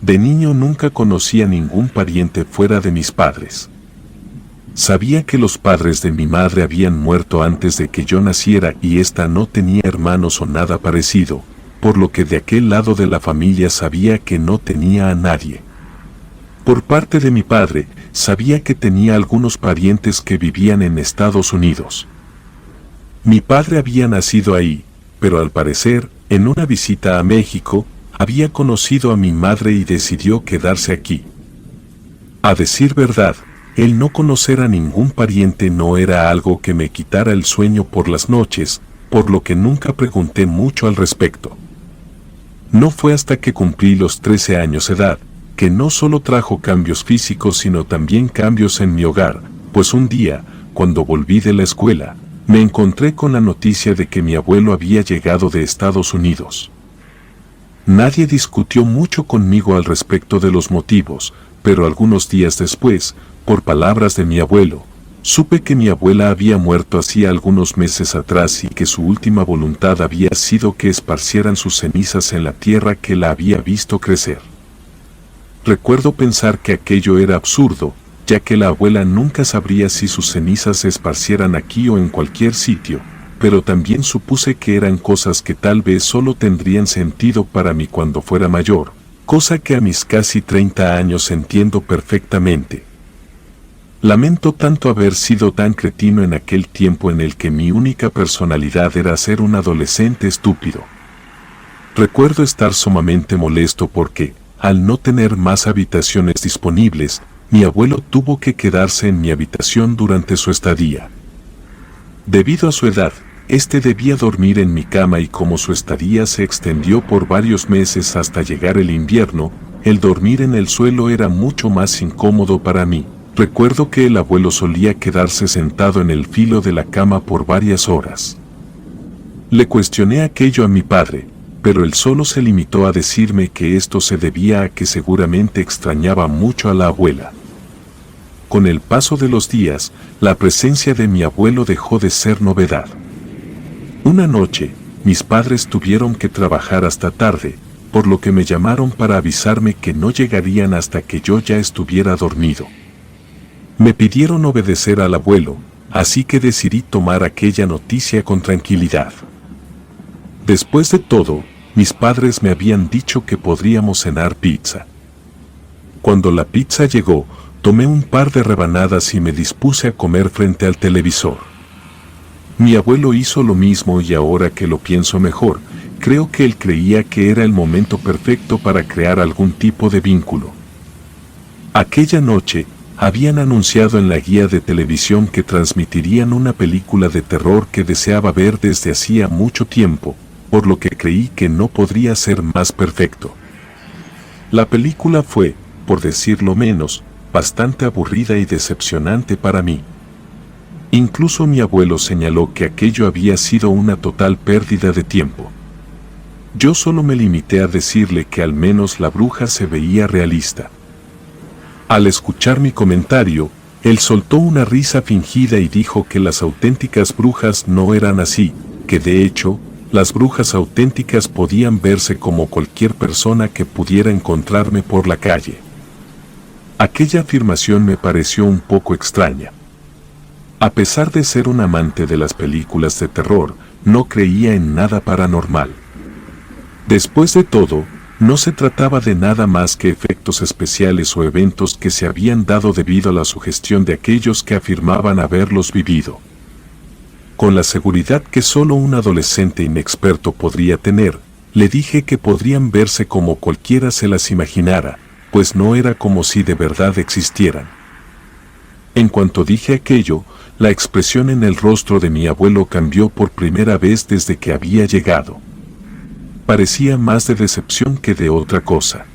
De niño nunca conocí a ningún pariente fuera de mis padres. Sabía que los padres de mi madre habían muerto antes de que yo naciera y ésta no tenía hermanos o nada parecido, por lo que de aquel lado de la familia sabía que no tenía a nadie. Por parte de mi padre, sabía que tenía algunos parientes que vivían en Estados Unidos. Mi padre había nacido ahí, pero al parecer, en una visita a México, había conocido a mi madre y decidió quedarse aquí. A decir verdad, el no conocer a ningún pariente no era algo que me quitara el sueño por las noches, por lo que nunca pregunté mucho al respecto. No fue hasta que cumplí los 13 años de edad, que no solo trajo cambios físicos sino también cambios en mi hogar, pues un día, cuando volví de la escuela, me encontré con la noticia de que mi abuelo había llegado de Estados Unidos. Nadie discutió mucho conmigo al respecto de los motivos, pero algunos días después, por palabras de mi abuelo, supe que mi abuela había muerto hacía algunos meses atrás y que su última voluntad había sido que esparcieran sus cenizas en la tierra que la había visto crecer. Recuerdo pensar que aquello era absurdo, ya que la abuela nunca sabría si sus cenizas se esparcieran aquí o en cualquier sitio, pero también supuse que eran cosas que tal vez solo tendrían sentido para mí cuando fuera mayor, cosa que a mis casi 30 años entiendo perfectamente. Lamento tanto haber sido tan cretino en aquel tiempo en el que mi única personalidad era ser un adolescente estúpido. Recuerdo estar sumamente molesto porque, al no tener más habitaciones disponibles, mi abuelo tuvo que quedarse en mi habitación durante su estadía. Debido a su edad, debía dormir en mi cama y como su estadía se extendió por varios meses hasta llegar el invierno, el dormir en el suelo era mucho más incómodo para mí. Recuerdo que el abuelo solía quedarse sentado en el filo de la cama por varias horas. Le cuestioné aquello a mi padre, pero él solo se limitó a decirme que esto se debía a que seguramente extrañaba mucho a la abuela. Con el paso de los días, la presencia de mi abuelo dejó de ser novedad. Una noche, mis padres tuvieron que trabajar hasta tarde, por lo que me llamaron para avisarme que no llegarían hasta que yo ya estuviera dormido. Me pidieron obedecer al abuelo, así que decidí tomar aquella noticia con tranquilidad. Después de todo, mis padres me habían dicho que podríamos cenar pizza. Cuando la pizza llegó, tomé un par de rebanadas y me dispuse a comer frente al televisor. Mi abuelo hizo lo mismo y ahora que lo pienso mejor, creo que él creía que era el momento perfecto para crear algún tipo de vínculo. Aquella noche, habían anunciado en la guía de televisión que transmitirían una película de terror que deseaba ver desde hacía mucho tiempo, por lo que creí que no podría ser más perfecto. La película fue, por decirlo menos, bastante aburrida y decepcionante para mí. Incluso mi abuelo señaló que aquello había sido una total pérdida de tiempo. Yo solo me limité a decirle que al menos la bruja se veía realista. Al escuchar mi comentario, él soltó una risa fingida y dijo que las auténticas brujas no eran así, que de hecho, las brujas auténticas podían verse como cualquier persona que pudiera encontrarme por la calle. Aquella afirmación me pareció un poco extraña. A pesar de ser un amante de las películas de terror, no creía en nada paranormal. Después de todo, no se trataba de nada más que efectos especiales o eventos que se habían dado debido a la sugestión de aquellos que afirmaban haberlos vivido. Con la seguridad que solo un adolescente inexperto podría tener, le dije que podrían verse como cualquiera se las imaginara, pues no era como si de verdad existieran. En cuanto dije aquello, la expresión en el rostro de mi abuelo cambió por primera vez desde que había llegado. Parecía más de decepción que de otra cosa.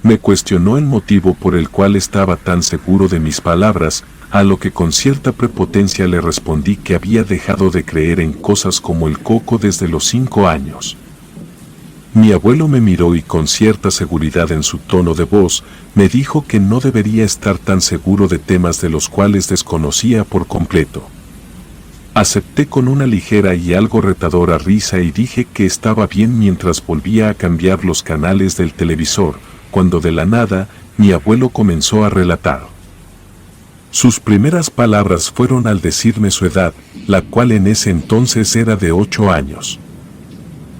Me cuestionó el motivo por el cual estaba tan seguro de mis palabras, a lo que con cierta prepotencia le respondí que había dejado de creer en cosas como el coco desde los 5 años. Mi abuelo me miró y con cierta seguridad en su tono de voz, me dijo que no debería estar tan seguro de temas de los cuales desconocía por completo. Acepté con una ligera y algo retadora risa y dije que estaba bien mientras volvía a cambiar los canales del televisor, cuando de la nada, mi abuelo comenzó a relatar. Sus primeras palabras fueron al decirme su edad, la cual en ese entonces era de 8 años.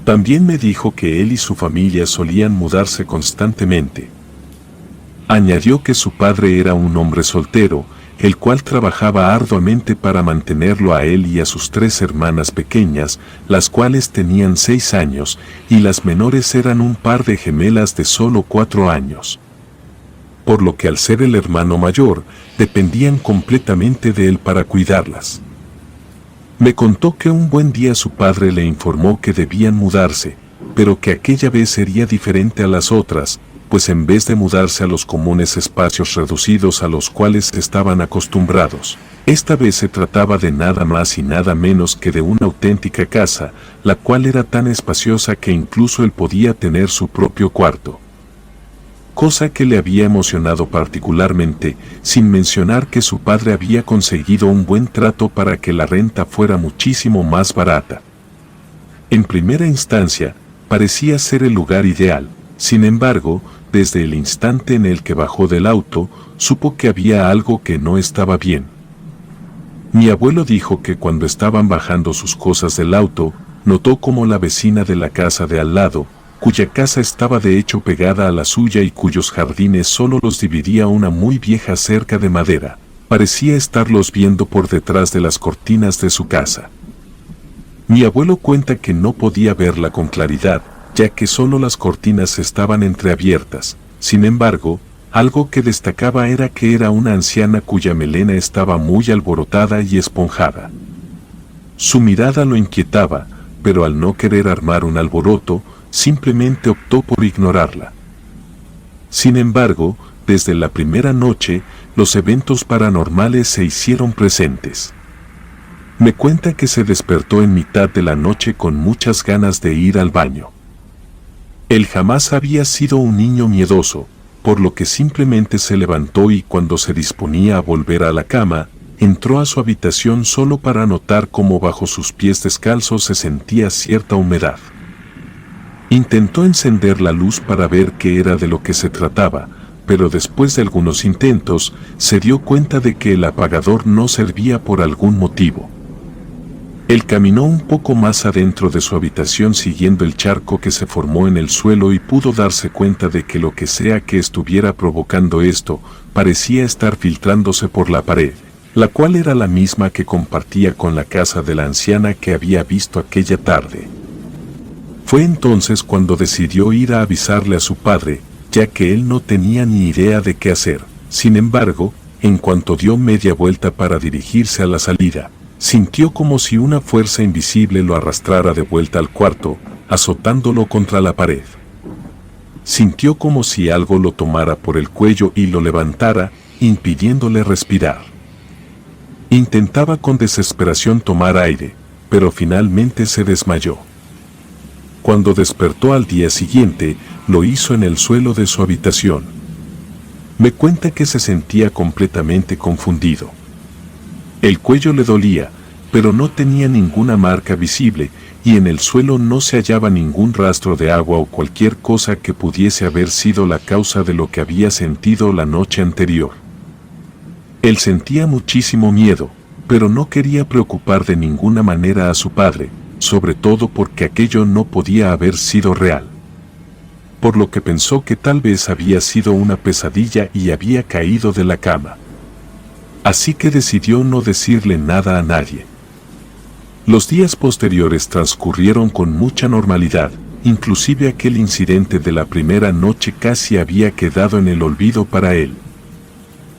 También me dijo que él y su familia solían mudarse constantemente. Añadió que su padre era un hombre soltero, el cual trabajaba arduamente para mantenerlo a él y a sus 3 hermanas pequeñas, las cuales tenían 6 años, y las menores eran un par de gemelas de solo 4 años. Por lo que al ser el hermano mayor, dependían completamente de él para cuidarlas. Me contó que un buen día su padre le informó que debían mudarse, pero que aquella vez sería diferente a las otras, pues en vez de mudarse a los comunes espacios reducidos a los cuales estaban acostumbrados, esta vez se trataba de nada más y nada menos que de una auténtica casa, la cual era tan espaciosa que incluso él podía tener su propio cuarto. Cosa que le había emocionado particularmente, sin mencionar que su padre había conseguido un buen trato para que la renta fuera muchísimo más barata. En primera instancia, parecía ser el lugar ideal, sin embargo, desde el instante en el que bajó del auto, supo que había algo que no estaba bien. Mi abuelo dijo que cuando estaban bajando sus cosas del auto, notó como la vecina de la casa de al lado, cuya casa estaba de hecho pegada a la suya y cuyos jardines solo los dividía una muy vieja cerca de madera, parecía estarlos viendo por detrás de las cortinas de su casa. Mi abuelo cuenta que no podía verla con claridad, ya que solo las cortinas estaban entreabiertas. Sin embargo, algo que destacaba era que era una anciana cuya melena estaba muy alborotada y esponjada. Su mirada lo inquietaba, pero al no querer armar un alboroto, simplemente optó por ignorarla. Sin embargo, desde la primera noche, los eventos paranormales se hicieron presentes. Me cuenta que se despertó en mitad de la noche con muchas ganas de ir al baño. Él jamás había sido un niño miedoso, por lo que simplemente se levantó y cuando se disponía a volver a la cama, entró a su habitación solo para notar cómo bajo sus pies descalzos se sentía cierta humedad. Intentó encender la luz para ver qué era de lo que se trataba, pero después de algunos intentos, se dio cuenta de que el apagador no servía por algún motivo. Él caminó un poco más adentro de su habitación siguiendo el charco que se formó en el suelo y pudo darse cuenta de que lo que sea que estuviera provocando esto, parecía estar filtrándose por la pared, la cual era la misma que compartía con la casa de la anciana que había visto aquella tarde. Fue entonces cuando decidió ir a avisarle a su padre, ya que él no tenía ni idea de qué hacer. Sin embargo, en cuanto dio media vuelta para dirigirse a la salida, sintió como si una fuerza invisible lo arrastrara de vuelta al cuarto, azotándolo contra la pared. Sintió como si algo lo tomara por el cuello y lo levantara, impidiéndole respirar. Intentaba con desesperación tomar aire, pero finalmente se desmayó. Cuando despertó al día siguiente, lo hizo en el suelo de su habitación. Me cuenta que se sentía completamente confundido. El cuello le dolía, pero no tenía ninguna marca visible, y en el suelo no se hallaba ningún rastro de agua o cualquier cosa que pudiese haber sido la causa de lo que había sentido la noche anterior. Él sentía muchísimo miedo, pero no quería preocupar de ninguna manera a su padre, sobre todo porque aquello no podía haber sido real. Por lo que pensó que tal vez había sido una pesadilla y había caído de la cama. Así que decidió no decirle nada a nadie. Los días posteriores transcurrieron con mucha normalidad, inclusive aquel incidente de la primera noche casi había quedado en el olvido para él.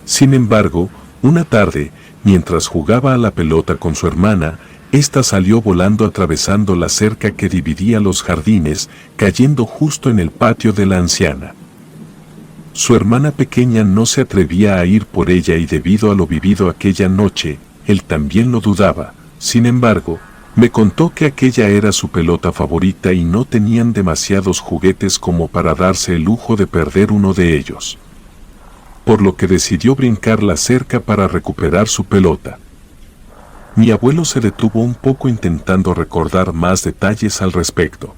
Sin embargo, una tarde, mientras jugaba a la pelota con su hermana, ésta salió volando atravesando la cerca que dividía los jardines, cayendo justo en el patio de la anciana. Su hermana pequeña no se atrevía a ir por ella y debido a lo vivido aquella noche, él también lo dudaba. Sin embargo, me contó que aquella era su pelota favorita y no tenían demasiados juguetes como para darse el lujo de perder uno de ellos. Por lo que decidió brincar la cerca para recuperar su pelota. Mi abuelo se detuvo un poco intentando recordar más detalles al respecto.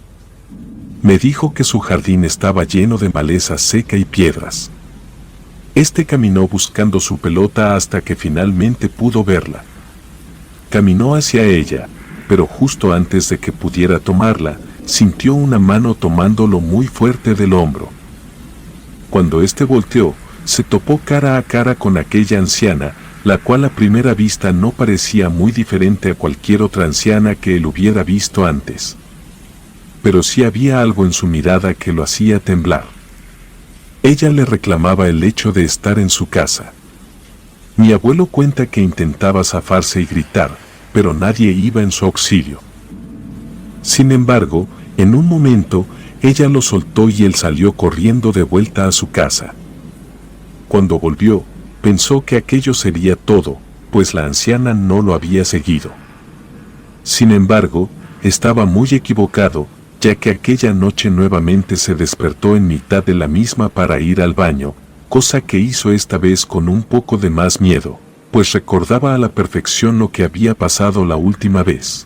Me dijo que su jardín estaba lleno de maleza seca y piedras. Este caminó buscando su pelota hasta que finalmente pudo verla. Caminó hacia ella, pero justo antes de que pudiera tomarla, sintió una mano tomándolo muy fuerte del hombro. Cuando éste volteó, se topó cara a cara con aquella anciana, la cual a primera vista no parecía muy diferente a cualquier otra anciana que él hubiera visto antes. Pero sí había algo en su mirada que lo hacía temblar. Ella le reclamaba el hecho de estar en su casa. Mi abuelo cuenta que intentaba zafarse y gritar, pero nadie iba en su auxilio. Sin embargo, en un momento, ella lo soltó y él salió corriendo de vuelta a su casa. Cuando volvió, pensó que aquello sería todo, pues la anciana no lo había seguido. Sin embargo, estaba muy equivocado, ya que aquella noche nuevamente se despertó en mitad de la misma para ir al baño, cosa que hizo esta vez con un poco de más miedo, pues recordaba a la perfección lo que había pasado la última vez.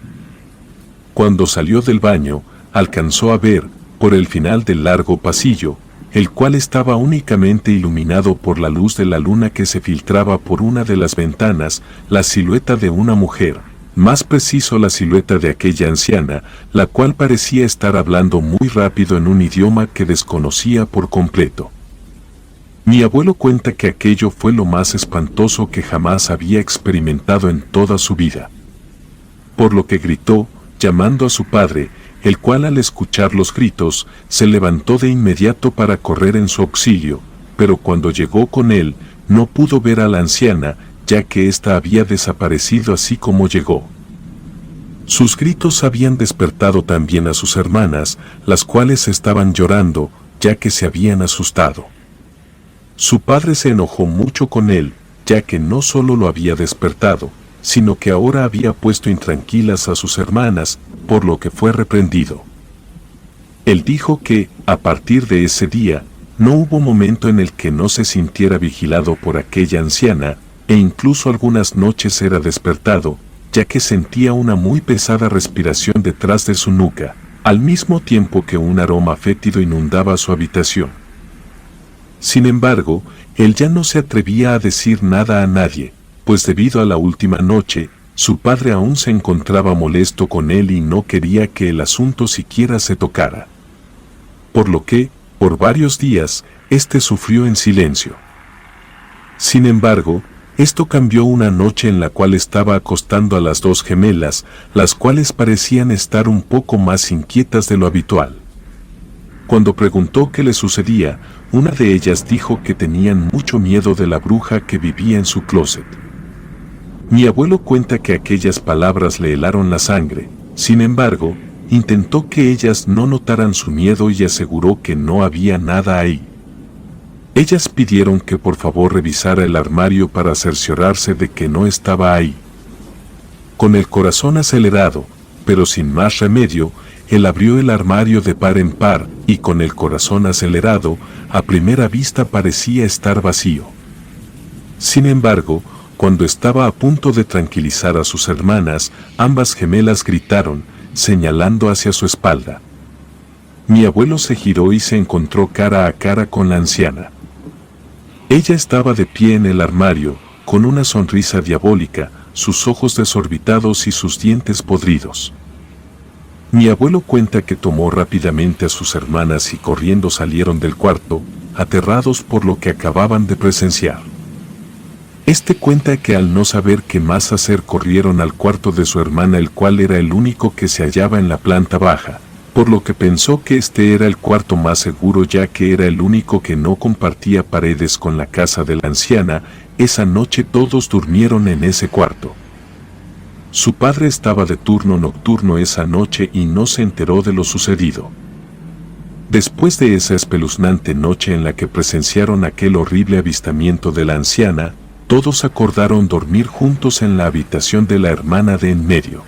Cuando salió del baño, alcanzó a ver, por el final del largo pasillo, el cual estaba únicamente iluminado por la luz de la luna que se filtraba por una de las ventanas, la silueta de una mujer, más preciso la silueta de aquella anciana, la cual parecía estar hablando muy rápido en un idioma que desconocía por completo. Mi abuelo cuenta que aquello fue lo más espantoso que jamás había experimentado en toda su vida. Por lo que gritó, llamando a su padre, el cual al escuchar los gritos, se levantó de inmediato para correr en su auxilio, pero cuando llegó con él, no pudo ver a la anciana, ya que ésta había desaparecido así como llegó. Sus gritos habían despertado también a sus hermanas, las cuales estaban llorando, ya que se habían asustado. Su padre se enojó mucho con él, ya que no solo lo había despertado, sino que ahora había puesto intranquilas a sus hermanas, por lo que fue reprendido. Él dijo que, a partir de ese día, no hubo momento en el que no se sintiera vigilado por aquella anciana, e incluso algunas noches era despertado, ya que sentía una muy pesada respiración detrás de su nuca, al mismo tiempo que un aroma fétido inundaba su habitación. Sin embargo, él ya no se atrevía a decir nada a nadie, pues debido a la última noche, su padre aún se encontraba molesto con él y no quería que el asunto siquiera se tocara. Por lo que, por varios días, éste sufrió en silencio. Sin embargo, esto cambió una noche en la cual estaba acostando a las dos gemelas, las cuales parecían estar un poco más inquietas de lo habitual. Cuando preguntó qué le sucedía, una de ellas dijo que tenían mucho miedo de la bruja que vivía en su closet. Mi abuelo cuenta que aquellas palabras le helaron la sangre, sin embargo, intentó que ellas no notaran su miedo y aseguró que no había nada ahí. Ellas pidieron que por favor revisara el armario para cerciorarse de que no estaba ahí. Con el corazón acelerado, pero sin más remedio, él abrió el armario de par en par, y con el corazón acelerado, a primera vista parecía estar vacío. Sin embargo, cuando estaba a punto de tranquilizar a sus hermanas, ambas gemelas gritaron, señalando hacia su espalda. Mi abuelo se giró y se encontró cara a cara con la anciana. Ella estaba de pie en el armario, con una sonrisa diabólica, sus ojos desorbitados y sus dientes podridos. Mi abuelo cuenta que tomó rápidamente a sus hermanas y corriendo salieron del cuarto, aterrados por lo que acababan de presenciar. Este cuenta que al no saber qué más hacer corrieron al cuarto de su hermana, el cual era el único que se hallaba en la planta baja, por lo que pensó que este era el cuarto más seguro, ya que era el único que no compartía paredes con la casa de la anciana. Esa noche todos durmieron en ese cuarto. Su padre estaba de turno nocturno esa noche y no se enteró de lo sucedido. Después de esa espeluznante noche en la que presenciaron aquel horrible avistamiento de la anciana, todos acordaron dormir juntos en la habitación de la hermana de en medio.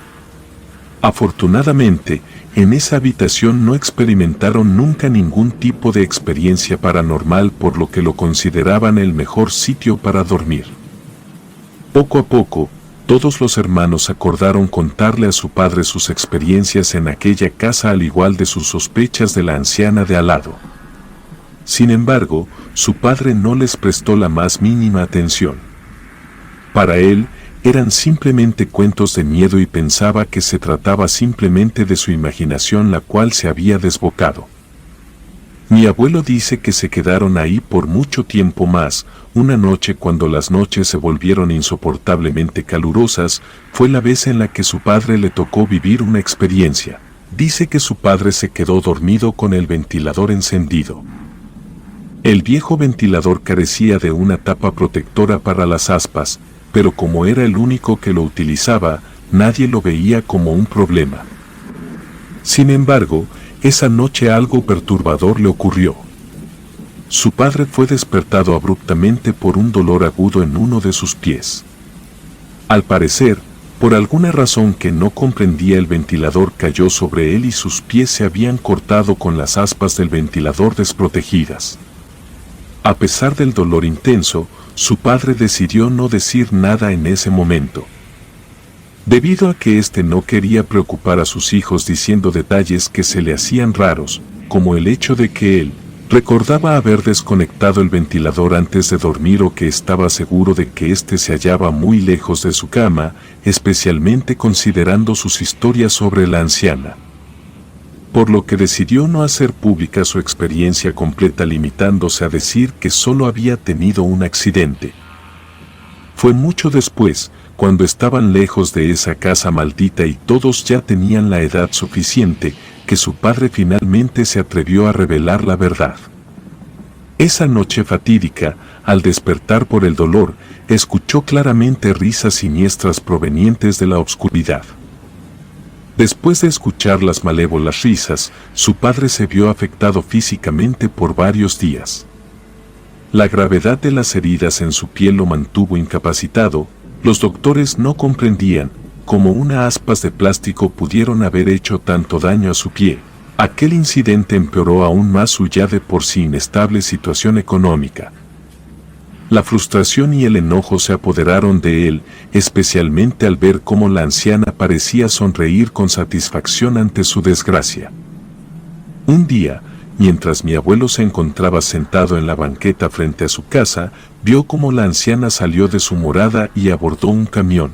Afortunadamente, en esa habitación no experimentaron nunca ningún tipo de experiencia paranormal, por lo que lo consideraban el mejor sitio para dormir. Poco a poco, todos los hermanos acordaron contarle a su padre sus experiencias en aquella casa al igual de sus sospechas de la anciana de al lado. Sin embargo, su padre no les prestó la más mínima atención. Para él, eran simplemente cuentos de miedo y pensaba que se trataba simplemente de su imaginación la cual se había desbocado. Mi abuelo dice que se quedaron ahí por mucho tiempo más. Una noche, cuando las noches se volvieron insoportablemente calurosas, fue la vez en la que su padre le tocó vivir una experiencia. Dice que su padre se quedó dormido con el ventilador encendido. El viejo ventilador carecía de una tapa protectora para las aspas, pero como era el único que lo utilizaba, nadie lo veía como un problema. Sin embargo, esa noche algo perturbador le ocurrió. Su padre fue despertado abruptamente por un dolor agudo en uno de sus pies. Al parecer, por alguna razón que no comprendía, el ventilador cayó sobre él y sus pies se habían cortado con las aspas del ventilador desprotegidas. A pesar del dolor intenso, su padre decidió no decir nada en ese momento. Debido a que éste no quería preocupar a sus hijos diciendo detalles que se le hacían raros, como el hecho de que él recordaba haber desconectado el ventilador antes de dormir o que estaba seguro de que éste se hallaba muy lejos de su cama, especialmente considerando sus historias sobre la anciana. Por lo que decidió no hacer pública su experiencia completa, limitándose a decir que solo había tenido un accidente. Fue mucho después, cuando estaban lejos de esa casa maldita y todos ya tenían la edad suficiente, que su padre finalmente se atrevió a revelar la verdad. Esa noche fatídica, al despertar por el dolor, escuchó claramente risas siniestras provenientes de la oscuridad. Después de escuchar las malévolas risas, su padre se vio afectado físicamente por varios días. La gravedad de las heridas en su piel lo mantuvo incapacitado. Los doctores no comprendían cómo unas aspas de plástico pudieron haber hecho tanto daño a su pie. Aquel incidente empeoró aún más su ya de por sí inestable situación económica. La frustración y el enojo se apoderaron de él, especialmente al ver cómo la anciana parecía sonreír con satisfacción ante su desgracia. Un día, mientras mi abuelo se encontraba sentado en la banqueta frente a su casa, vio cómo la anciana salió de su morada y abordó un camión.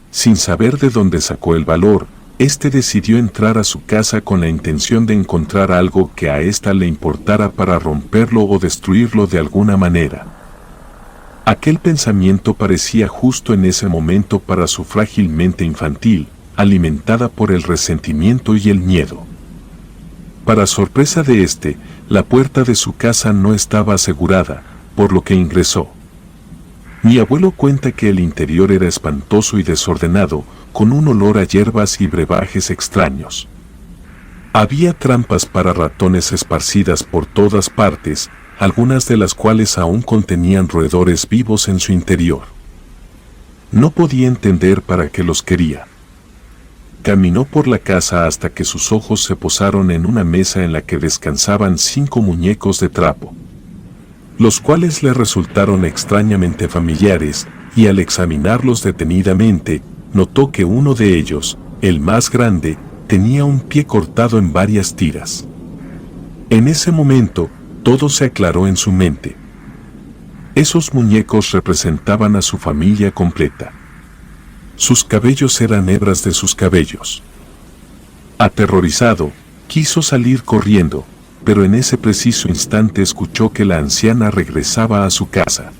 Sin saber de dónde sacó el valor, este decidió entrar a su casa con la intención de encontrar algo que a ésta le importara para romperlo o destruirlo de alguna manera. Aquel pensamiento parecía justo en ese momento para su frágil mente infantil, alimentada por el resentimiento y el miedo. Para sorpresa de este, la puerta de su casa no estaba asegurada, por lo que ingresó. Mi abuelo cuenta que el interior era espantoso y desordenado, con un olor a hierbas y brebajes extraños. Había trampas para ratones esparcidas por todas partes, algunas de las cuales aún contenían roedores vivos en su interior. No podía entender para qué los quería. Caminó por la casa hasta que sus ojos se posaron en una mesa en la que descansaban 5 muñecos de trapo, los cuales le resultaron extrañamente familiares, y al examinarlos detenidamente, notó que uno de ellos, el más grande, tenía un pie cortado en varias tiras. En ese momento, todo se aclaró en su mente. Esos muñecos representaban a su familia completa. Sus cabellos eran hebras de sus cabellos. Aterrorizado, quiso salir corriendo, pero en ese preciso instante escuchó que la anciana regresaba a su casa.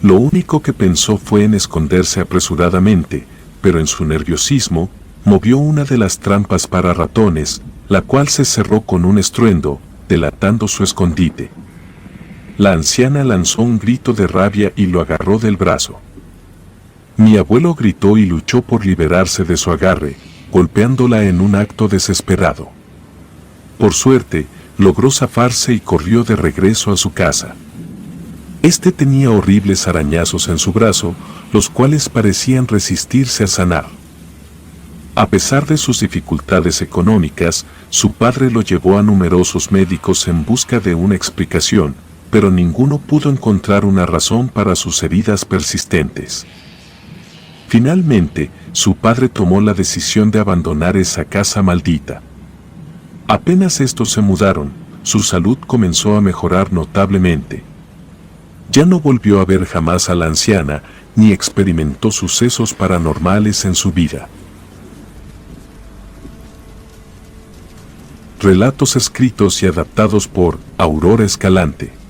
Lo único que pensó fue en esconderse apresuradamente, pero en su nerviosismo, movió una de las trampas para ratones, la cual se cerró con un estruendo, delatando su escondite. La anciana lanzó un grito de rabia y lo agarró del brazo. Mi abuelo gritó y luchó por liberarse de su agarre, golpeándola en un acto desesperado. Por suerte, logró zafarse y corrió de regreso a su casa. Este tenía horribles arañazos en su brazo, los cuales parecían resistirse a sanar. A pesar de sus dificultades económicas, su padre lo llevó a numerosos médicos en busca de una explicación, pero ninguno pudo encontrar una razón para sus heridas persistentes. Finalmente, su padre tomó la decisión de abandonar esa casa maldita. Apenas estos se mudaron, su salud comenzó a mejorar notablemente. Ya no volvió a ver jamás a la anciana, ni experimentó sucesos paranormales en su vida. Relatos escritos y adaptados por Aurora Escalante.